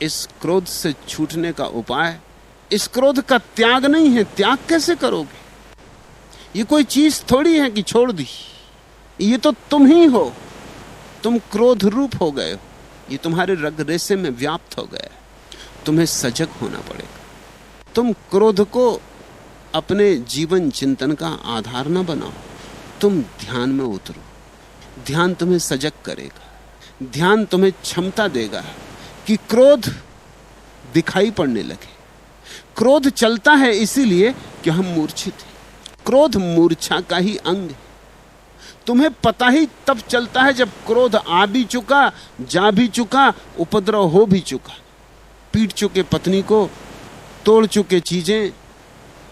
इस क्रोध से छूटने का उपाय इस क्रोध का त्याग नहीं है। त्याग कैसे करोगे? ये कोई चीज थोड़ी है कि छोड़ दी। ये तो तुम ही हो। तुम क्रोध रूप हो गए हो। ये तुम्हारे रग रेशे में व्याप्त हो गया है। तुम्हें सजग होना पड़ेगा। तुम क्रोध को अपने जीवन चिंतन का आधार न बनाओ। तुम ध्यान में उतरो। ध्यान तुम्हें सजग करेगा। ध्यान तुम्हें क्षमता देगा कि क्रोध दिखाई पड़ने लगे। क्रोध चलता है इसीलिए कि हम मूर्छित हैं। क्रोध मूर्छा का ही अंग है। तुम्हें पता ही तब चलता है जब क्रोध आ भी चुका, जा भी चुका, उपद्रव हो भी चुका, पीट चुके पत्नी को, तोड़ चुके चीजें,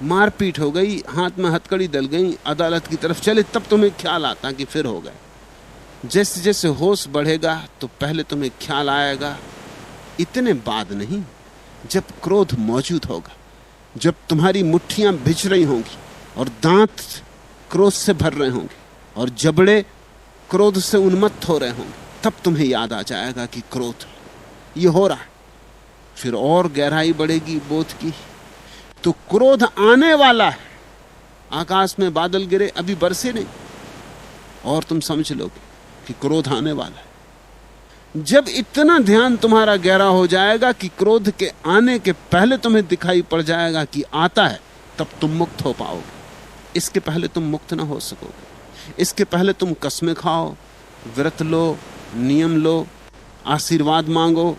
मारपीट हो गई, हाथ में हथकड़ी डल गई, अदालत की तरफ चले, तब तुम्हें ख्याल आता कि फिर हो गए। जैसे जैसे होश बढ़ेगा तो पहले तुम्हें ख्याल आएगा, इतने बाद नहीं। जब क्रोध मौजूद होगा, जब तुम्हारी मुट्ठियां भिज रही होंगी और दांत क्रोध से भर रहे होंगे और जबड़े क्रोध से उन्मत्त हो रहे होंगे, तब तुम्हें याद आ जाएगा कि क्रोध ये हो रहा है। फिर और गहराई बढ़ेगी बोध की, तो क्रोध आने वाला है। आकाश में बादल गिरे, अभी बरसे नहीं, और तुम समझ लोगे कि क्रोध आने वाला है। जब इतना ध्यान तुम्हारा गहरा हो जाएगा कि क्रोध के आने के पहले तुम्हें दिखाई पड़ जाएगा कि आता है, तब तुम मुक्त हो पाओगे। इसके पहले तुम मुक्त ना हो सकोगे। इसके पहले तुम कसमें खाओ, व्रत लो, नियम लो, आशीर्वाद मांगो,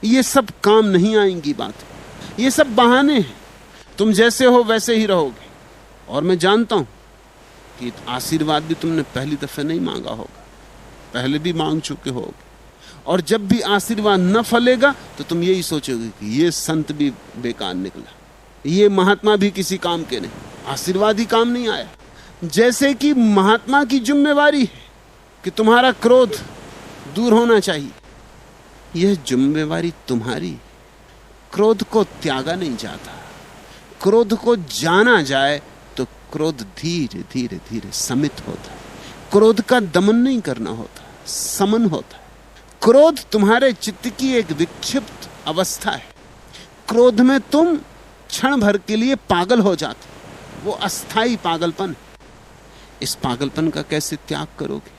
ये सब काम नहीं आएंगी बात। ये सब बहाने हैं। तुम जैसे हो वैसे ही रहोगे। और मैं जानता हूं कि आशीर्वाद भी तुमने पहली दफे नहीं मांगा होगा, पहले भी मांग चुके होगे। और जब भी आशीर्वाद न फलेगा तो तुम यही सोचोगे कि ये संत भी बेकार निकला, ये महात्मा भी किसी काम के नहीं, आशीर्वाद ही काम नहीं आया। जैसे कि महात्मा की जिम्मेवारी है कि तुम्हारा क्रोध दूर होना चाहिए, यह जिम्मेवारी तुम्हारी। क्रोध को त्यागा नहीं जाता। क्रोध को जाना जाए तो क्रोध धीरे धीरे धीरे समित होता है। क्रोध का दमन नहीं करना होता, समन होता है। क्रोध तुम्हारे चित्त की एक विक्षिप्त अवस्था है। क्रोध में तुम क्षण भर के लिए पागल हो जाते, वो अस्थाई पागलपन है। इस पागलपन का कैसे त्याग करोगे?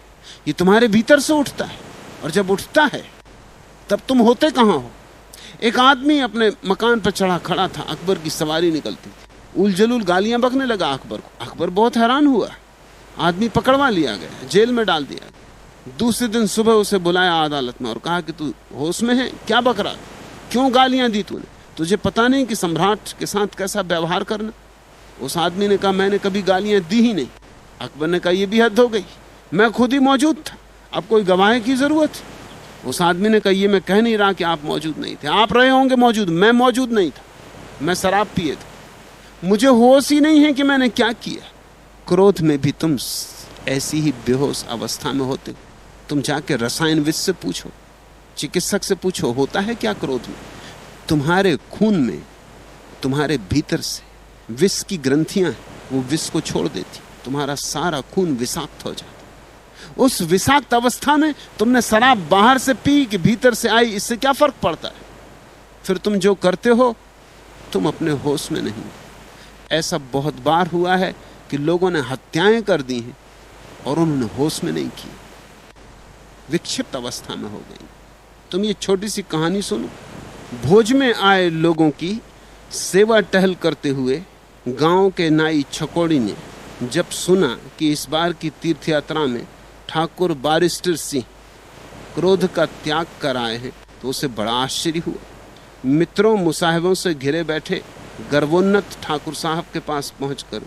ये तुम्हारे भीतर से उठता है, और जब उठता है तब तुम होते कहां हो? एक आदमी अपने मकान पर चढ़ा खड़ा था, अकबर की सवारी निकलती थी, उलझुल गालियां बकने लगा अकबर को। अकबर बहुत हैरान हुआ। आदमी पकड़वा लिया गया, जेल में डाल दिया गया। दूसरे दिन सुबह उसे बुलाया अदालत में और कहा कि तू होश में है? क्या बक रहा? क्यों गालियां दी तूने? तुझे पता नहीं कि सम्राट के साथ कैसा व्यवहार करना? उस आदमी ने कहा, मैंने कभी गालियां दी ही नहीं। अकबर ने कहा, यह भी हद हो गई, मैं खुद ही मौजूद था, अब कोई गवाह की जरूरत है? उस आदमी ने कहा, यह मैं कह नहीं रहा कि आप मौजूद नहीं थे, आप रहे होंगे मौजूद, मैं मौजूद नहीं था, मैं शराब पिए था, मुझे होश ही नहीं है कि मैंने क्या किया। क्रोध में भी तुम ऐसी ही बेहोश अवस्था में होते हो। तुम जाके रसायनविद से पूछो, चिकित्सक से पूछो, होता है क्या क्रोध में? तुम्हारे खून में, तुम्हारे भीतर से विष की ग्रंथियां हैं, वो विष को छोड़ देती, तुम्हारा सारा खून विषाक्त हो जाता। उस विषाक्त अवस्था में तुमने शराब बाहर से पी कि भीतर से आई, इससे क्या फर्क पड़ता है? फिर तुम जो करते हो तुम अपने होश में नहीं। ऐसा बहुत बार हुआ है कि लोगों ने हत्याएं कर दी हैं और उन्होंने होश में नहीं की, विक्षिप्त अवस्था में हो गई। तुम ये छोटी सी कहानी सुनो। भोज में आए लोगों की सेवा टहल करते हुए गांव के नाई छकोड़ी ने जब सुना कि इस बार की तीर्थ यात्रा में ठाकुर बारिस्टर सिंह क्रोध का त्याग कर आए हैं, तो उसे बड़ा आश्चर्य हुआ। मित्रों मुसाहिबों से घिरे बैठे गर्वोन्नत ठाकुर साहब के पास पहुंचकर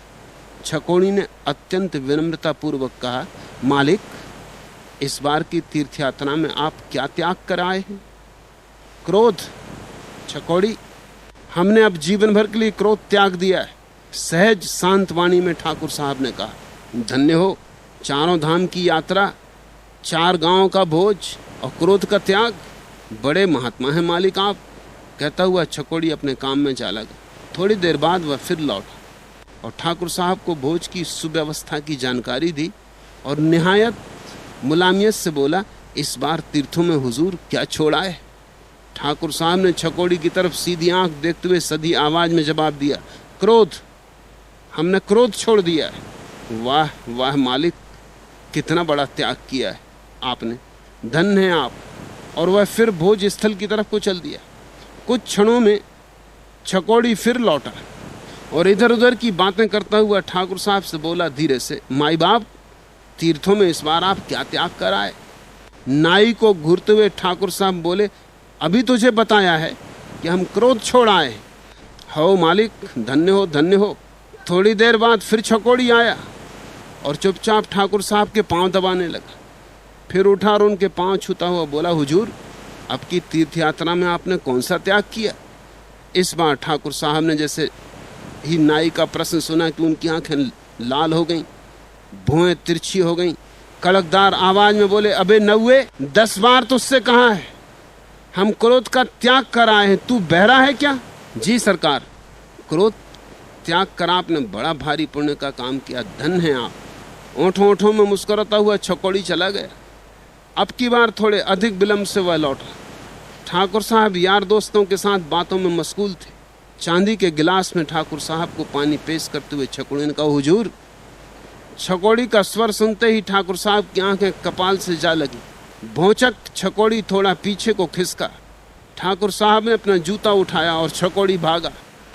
छकोड़ी ने अत्यंत विनम्रता पूर्वक कहा, मालिक, इस बार की तीर्थ यात्रा में आप क्या त्याग कर आए हैं? क्रोध। छकोड़ी, हमने अब जीवन भर के लिए क्रोध त्याग दिया है। सहज शांत वाणी में ठाकुर साहब ने कहा, धन्य हो, चारों धाम की यात्रा, 4 गांव का भोज और क्रोध का त्याग, बड़े महात्मा हैं मालिक आप। कहता हुआ छकोड़ी अपने काम में चला गया। थोड़ी देर बाद वह फिर लौटा और ठाकुर साहब को भोज की सुव्यवस्था की जानकारी दी और निहायत मुलामियत से बोला, इस बार तीर्थों में हुजूर क्या छोड़ा है? ठाकुर साहब ने छकोड़ी की तरफ सीधी आंख देखते हुए सधी आवाज में जवाब दिया, क्रोध, हमने क्रोध छोड़ दिया है। वाह वाह मालिक, कितना बड़ा त्याग किया है आपने, धन्य हैं आप। और वह फिर भोज स्थल की तरफ को चल दिया। कुछ क्षणों में छकोड़ी फिर लौटा और इधर उधर की बातें करता हुआ ठाकुर साहब से बोला धीरे से, माई बाप, तीर्थों में इस बार आप क्या त्याग कर आए? नाई को घूरते हुए ठाकुर साहब बोले, अभी तुझे बताया है कि हम क्रोध छोड़ आए। हो मालिक, धन्य हो धन्य हो। थोड़ी देर बाद फिर छकोड़ी आया और चुपचाप ठाकुर साहब के पांव दबाने लगा। फिर उठा और उनके पांव छूता हुआ बोला, हुजूर, अब की तीर्थ यात्रा में आपने कौन सा त्याग किया? इस बार ठाकुर साहब ने जैसे ही नाई का प्रश्न सुना कि उनकी आंखें लाल हो गईं, भुएं तिरछी हो गईं, कड़कदार आवाज में बोले, अबे नौवे, 10 बार तुझसे कहा है हम क्रोध का त्याग कर आए हैं, तू बहरा है क्या? जी सरकार, क्रोध त्याग कर आपने बड़ा भारी पुण्य का काम किया, धन्य हैं आप। ओंठों ओंठों में मुस्कुराता हुआ छकोड़ी चला गया। अब की बार थोड़े अधिक विलंब से वह लौटा। ठाकुर साहब यार दोस्तों के साथ बातों में मशगूल थे। चांदी के गिलास में ठाकुर साहब को पानी पेश करते हुए छकोड़ी ने कहा, हुजूर। छकोड़ी का स्वर सुनते ही ठाकुर साहब की आंखें कपाल से जा लगी। भौचक छकोड़ी थोड़ा पीछे को खिसका। ठाकुर साहब ने अपना जूता उठाया और छकोड़ी भागा।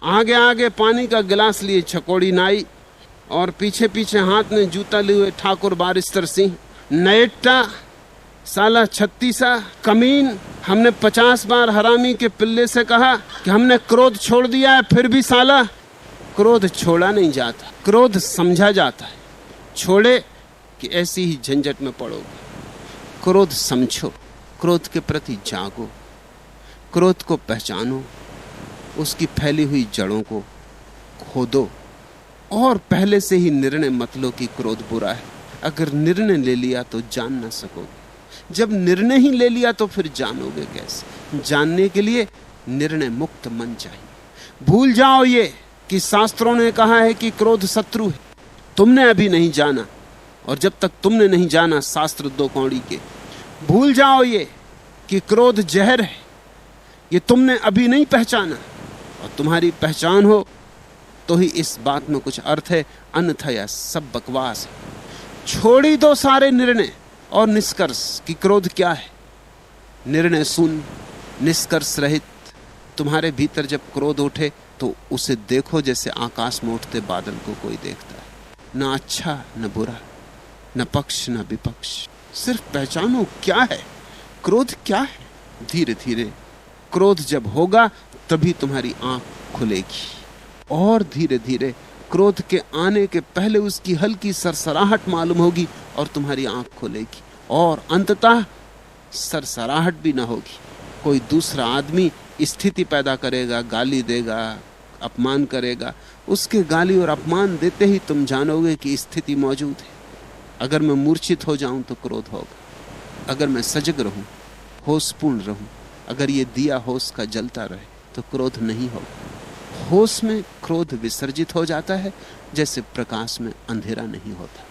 आगे आगे पानी का गिलास लिए छकोड़ी नाई और पीछे पीछे हाथ में जूता लिए हुए ठाकुर बारिस्तर सिंह। नएट्टा, साला छत्तीसा, कमीन, हमने 50 बार हरामी के पिल्ले से कहा कि हमने क्रोध छोड़ दिया है, फिर भी साला क्रोध छोड़ा नहीं जाता, क्रोध समझा जाता है। छोड़े कि ऐसी ही झंझट में पड़ोगे। क्रोध समझो, क्रोध के प्रति जागो, क्रोध को पहचानो, उसकी फैली हुई जड़ों को खोदो और पहले से ही निर्णय मत लो कि क्रोध बुरा है। अगर निर्णय ले लिया तो जान ना सकोगे। जब निर्णय ही ले लिया तो फिर जानोगे कैसे? जानने के लिए निर्णय मुक्त मन चाहिए। भूल जाओ ये कि शास्त्रों ने कहा है कि क्रोध शत्रु है, तुमने अभी नहीं जाना, और जब तक तुमने नहीं जाना शास्त्र 2 कौड़ी के। भूल जाओ ये कि क्रोध जहर है, ये तुमने अभी नहीं पहचाना, और तुम्हारी पहचान हो तो ही इस बात में कुछ अर्थ है, अन्यथा यह सब बकवास है। छोड़ ही दो सारे निर्णय और निष्कर्ष कि क्रोध क्या है। निर्णय शून्य, निष्कर्ष रहित। तुम्हारे भीतर जब क्रोध उठे तो उसे देखो जैसे आकाश में उठते बादल को कोई देखता है, न अच्छा न बुरा, न पक्ष न विपक्ष। सिर्फ पहचानो क्या है क्रोध, क्या है। धीरे धीरे क्रोध जब होगा तभी तुम्हारी आंख खुलेगी, और धीरे धीरे क्रोध के आने के पहले उसकी हल्की सरसराहट मालूम होगी और तुम्हारी आंख खुलेगी, और अंततः सरसराहट भी ना होगी। कोई दूसरा आदमी स्थिति पैदा करेगा, गाली देगा, अपमान करेगा। उसके गाली और अपमान देते ही तुम जानोगे कि स्थिति मौजूद है। अगर मैं मूर्छित हो जाऊं तो क्रोध होगा, अगर मैं सजग रहूं, होशपूर्ण रहूं, अगर ये दिया होश का जलता रहे तो क्रोध नहीं होगा। होश में क्रोध विसर्जित हो जाता है, जैसे प्रकाश में अंधेरा नहीं होता।